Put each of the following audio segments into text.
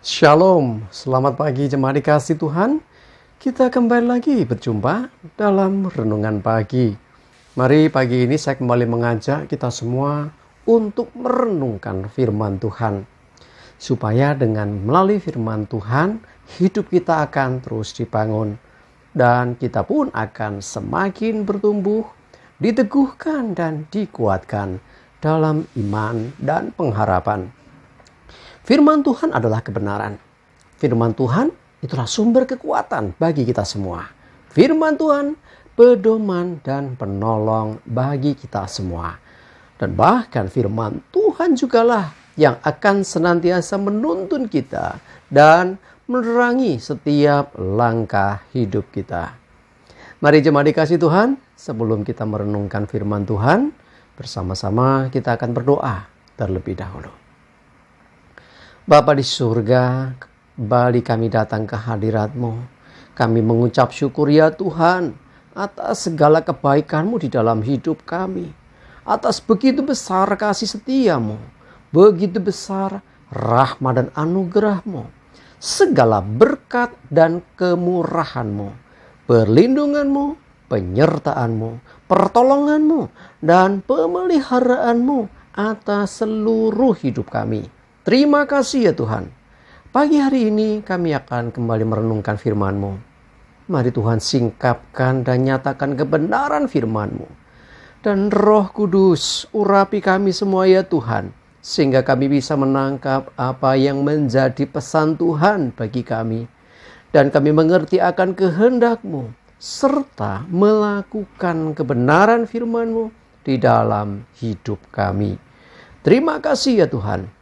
Shalom, selamat pagi jemaat dikasih Tuhan. Kita kembali lagi berjumpa dalam renungan pagi. Mari pagi ini saya kembali mengajak kita semua untuk merenungkan firman Tuhan. Supaya dengan melalui firman Tuhan, hidup kita akan terus dibangun. Dan kita pun akan semakin bertumbuh, diteguhkan dan dikuatkan dalam iman dan pengharapan. Firman Tuhan adalah kebenaran. Firman Tuhan itulah sumber kekuatan bagi kita semua. Firman Tuhan pedoman dan penolong bagi kita semua. Dan bahkan firman Tuhan jugalah yang akan senantiasa menuntun kita dan menerangi setiap langkah hidup kita. Mari jemaat dikasih Tuhan, sebelum kita merenungkan firman Tuhan, bersama-sama kita akan berdoa terlebih dahulu. Bapa di surga, kembali kami datang ke hadirat-Mu. Kami mengucap syukur ya Tuhan atas segala kebaikan-Mu di dalam hidup kami. Atas begitu besar kasih setia-Mu, begitu besar rahmat dan anugerah-Mu. Segala berkat dan kemurahan-Mu, perlindungan-Mu, penyertaan-Mu, pertolongan-Mu, dan pemeliharaan-Mu atas seluruh hidup kami. Terima kasih ya Tuhan. Pagi hari ini kami akan kembali merenungkan firman-Mu. Mari Tuhan singkapkan dan nyatakan kebenaran firman-Mu. Dan Roh Kudus urapi kami semua ya Tuhan. Sehingga kami bisa menangkap apa yang menjadi pesan Tuhan bagi kami. Dan kami mengerti akan kehendak-Mu. Serta melakukan kebenaran firman-Mu di dalam hidup kami. Terima kasih ya Tuhan.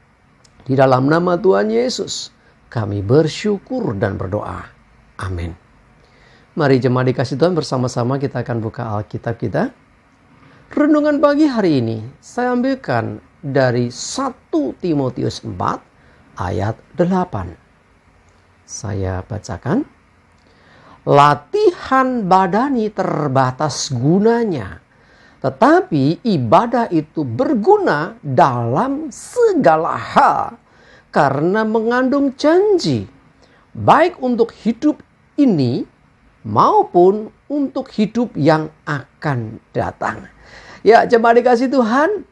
Di dalam nama Tuhan Yesus, kami bersyukur dan berdoa. Amin. Mari jemaat dikasih Tuhan, bersama-sama kita akan buka Alkitab kita. Renungan pagi hari ini saya ambilkan dari 1 Timotius 4 ayat 8. Saya bacakan. Latihan badani terbatas gunanya, tetapi ibadah itu berguna dalam segala hal karena mengandung janji, baik untuk hidup ini maupun untuk hidup yang akan datang. Ya, jemaat dikasih Tuhan,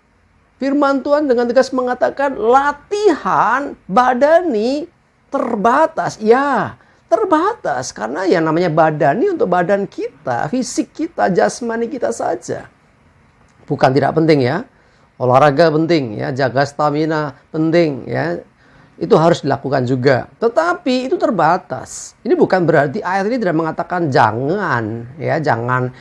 firman Tuhan dengan tegas mengatakan latihan badani terbatas. Ya, terbatas karena yang namanya badani untuk badan kita, fisik kita, jasmani kita saja. Bukan tidak penting ya, olahraga penting ya, jaga stamina penting ya, itu harus dilakukan juga. Tetapi itu terbatas. Ini bukan berarti ayat ini tidak mengatakan jangan ya, jangan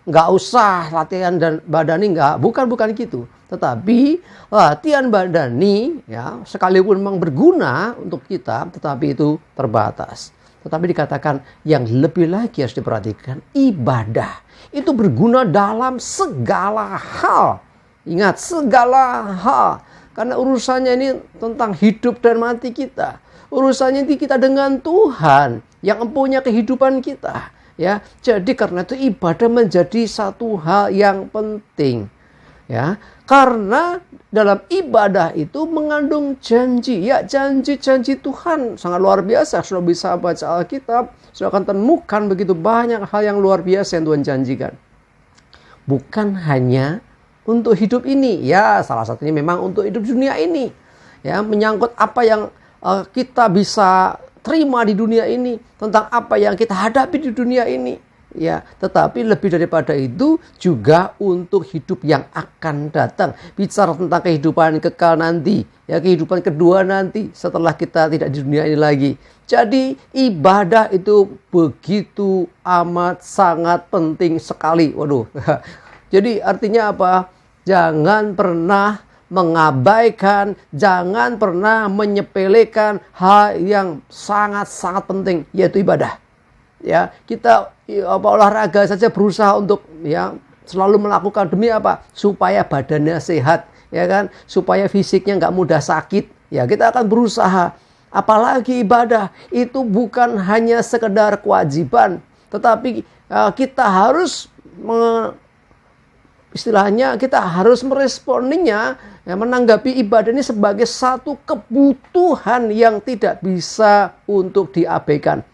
nggak usah latihan dan badani, nggak, bukan gitu. Tetapi latihan badani ya, sekalipun memang berguna untuk kita, tetapi itu terbatas. Tetapi dikatakan yang lebih lagi harus diperhatikan, ibadah itu berguna dalam segala hal. Ingat, segala hal. Karena urusannya ini tentang hidup dan mati kita. Urusannya ini kita dengan Tuhan yang mempunyai kehidupan kita. Ya, jadi karena itu ibadah menjadi satu hal yang penting. Ya, karena dalam ibadah itu mengandung janji. Ya, janji-janji Tuhan sangat luar biasa. Sudah bisa baca Alkitab, sudah akan temukan begitu banyak hal yang luar biasa yang Tuhan janjikan. Bukan hanya untuk hidup ini. Ya, salah satunya memang untuk hidup dunia ini. Ya, menyangkut apa yang kita bisa terima di dunia ini, tentang apa yang kita hadapi di dunia ini. Ya, tetapi lebih daripada itu juga untuk hidup yang akan datang. Bicara tentang kehidupan kekal nanti, ya, kehidupan kedua nanti setelah kita tidak di dunia ini lagi. Jadi ibadah itu begitu amat sangat penting sekali. Waduh. Jadi artinya apa? Jangan pernah mengabaikan, jangan pernah menyepelekan hal yang sangat-sangat penting, yaitu ibadah. Ya, kita olahraga saja berusaha untuk ya selalu melakukan demi apa? Supaya badannya sehat, ya kan? Supaya fisiknya nggak mudah sakit. Ya, kita akan berusaha. Apalagi ibadah itu bukan hanya sekedar kewajiban, tetapi kita harus istilahnya kita harus meresponinya, ya, menanggapi ibadah ini sebagai satu kebutuhan yang tidak bisa untuk diabaikan.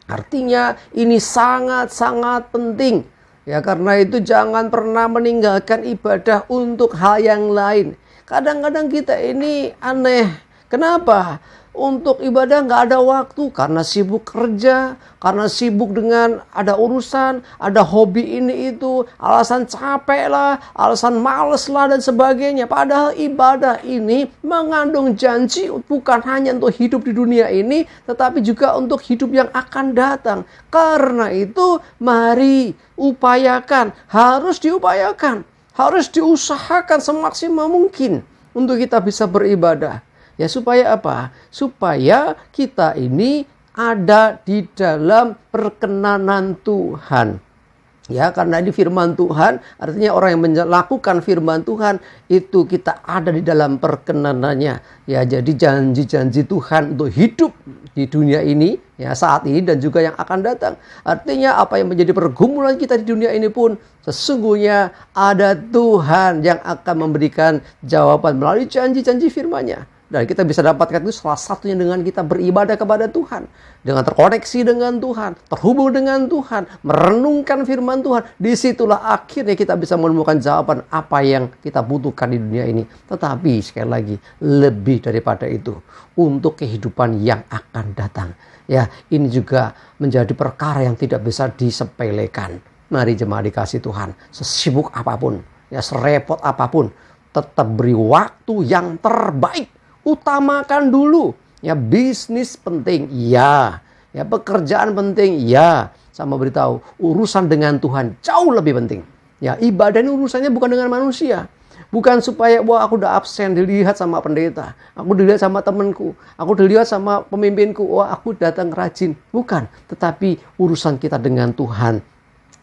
Artinya ini sangat-sangat penting. Ya, karena itu jangan pernah meninggalkan ibadah untuk hal yang lain. Kadang-kadang kita ini aneh. Kenapa? Untuk ibadah nggak ada waktu karena sibuk kerja, karena sibuk dengan ada urusan, ada hobi ini itu, alasan capek lah, alasan males lah dan sebagainya. Padahal ibadah ini mengandung janji bukan hanya untuk hidup di dunia ini, tetapi juga untuk hidup yang akan datang. Karena itu mari upayakan, harus diupayakan, harus diusahakan semaksimal mungkin untuk kita bisa beribadah. Ya, supaya apa? Supaya kita ini ada di dalam perkenanan Tuhan. Ya, karena ini firman Tuhan, artinya orang yang melakukan firman Tuhan itu kita ada di dalam perkenanannya. Ya, jadi janji-janji Tuhan untuk hidup di dunia ini, ya, saat ini dan juga yang akan datang. Artinya apa yang menjadi pergumulan kita di dunia ini pun sesungguhnya ada Tuhan yang akan memberikan jawaban melalui janji-janji firman-Nya. Dan kita bisa dapatkan itu salah satunya dengan kita beribadah kepada Tuhan. Dengan terkoneksi dengan Tuhan, terhubung dengan Tuhan, merenungkan firman Tuhan. Disitulah akhirnya kita bisa menemukan jawaban apa yang kita butuhkan di dunia ini. Tetapi sekali lagi, lebih daripada itu, untuk kehidupan yang akan datang. Ya, ini juga menjadi perkara yang tidak bisa disepelekan. Mari jemaat dikasih Tuhan, sesibuk apapun, ya, serepot apapun, tetap beri waktu yang terbaik. Utamakan dulu, ya, bisnis penting, ya, pekerjaan penting, ya, sama beritahu urusan dengan Tuhan jauh lebih penting. Ya, ibadah ini urusannya bukan dengan manusia, bukan supaya wah aku udah absen dilihat sama pendeta, aku dilihat sama temanku, aku dilihat sama pemimpinku, wah aku datang rajin, bukan, tetapi urusan kita dengan Tuhan.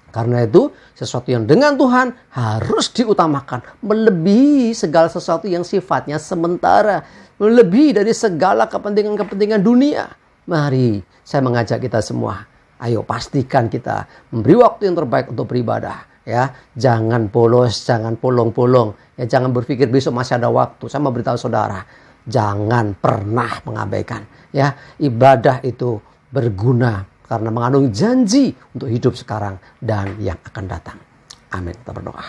Karena itu sesuatu yang dengan Tuhan harus diutamakan, melebihi segala sesuatu yang sifatnya sementara, melebihi dari segala kepentingan-kepentingan dunia. Mari saya mengajak kita semua, ayo pastikan kita memberi waktu yang terbaik untuk beribadah. Ya, jangan bolos, jangan bolong-bolong. Ya, jangan berpikir besok masih ada waktu. Saya mau beritahu saudara, jangan pernah mengabaikan. Ya, ibadah itu berguna karena mengandung janji untuk hidup sekarang dan yang akan datang. Amin. Kita berdoa.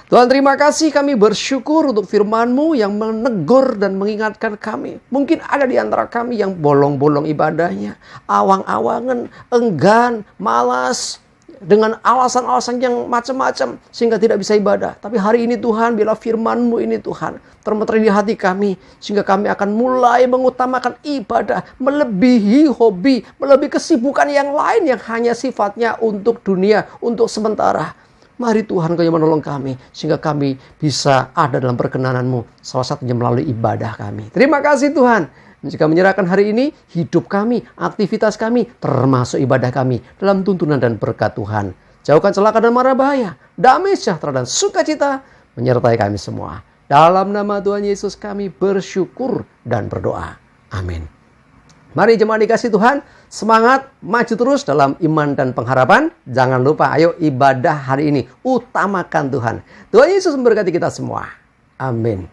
Tuhan, terima kasih, kami bersyukur untuk firman-Mu yang menegur dan mengingatkan kami. Mungkin ada di antara kami yang bolong-bolong ibadahnya, awang-awangan, enggan, malas, dengan alasan-alasan yang macam-macam sehingga tidak bisa ibadah. Tapi hari ini Tuhan, bila firman-Mu ini Tuhan termeter di hati kami, sehingga kami akan mulai mengutamakan ibadah melebihi hobi, melebihi kesibukan yang lain yang hanya sifatnya untuk dunia, untuk sementara. Mari Tuhan, Kau yang menolong kami sehingga kami bisa ada dalam perkenanan-Mu, salah satunya melalui ibadah kami. Terima kasih Tuhan. Jika menyerahkan hari ini hidup kami, aktivitas kami, termasuk ibadah kami dalam tuntunan dan berkat Tuhan. Jauhkan celaka dan mara bahaya, damai sejahtera dan sukacita menyertai kami semua. Dalam nama Tuhan Yesus kami bersyukur dan berdoa. Amin. Mari jemaat dikasih Tuhan, semangat maju terus dalam iman dan pengharapan. Jangan lupa, ayo ibadah hari ini, utamakan Tuhan. Tuhan Yesus memberkati kita semua. Amin.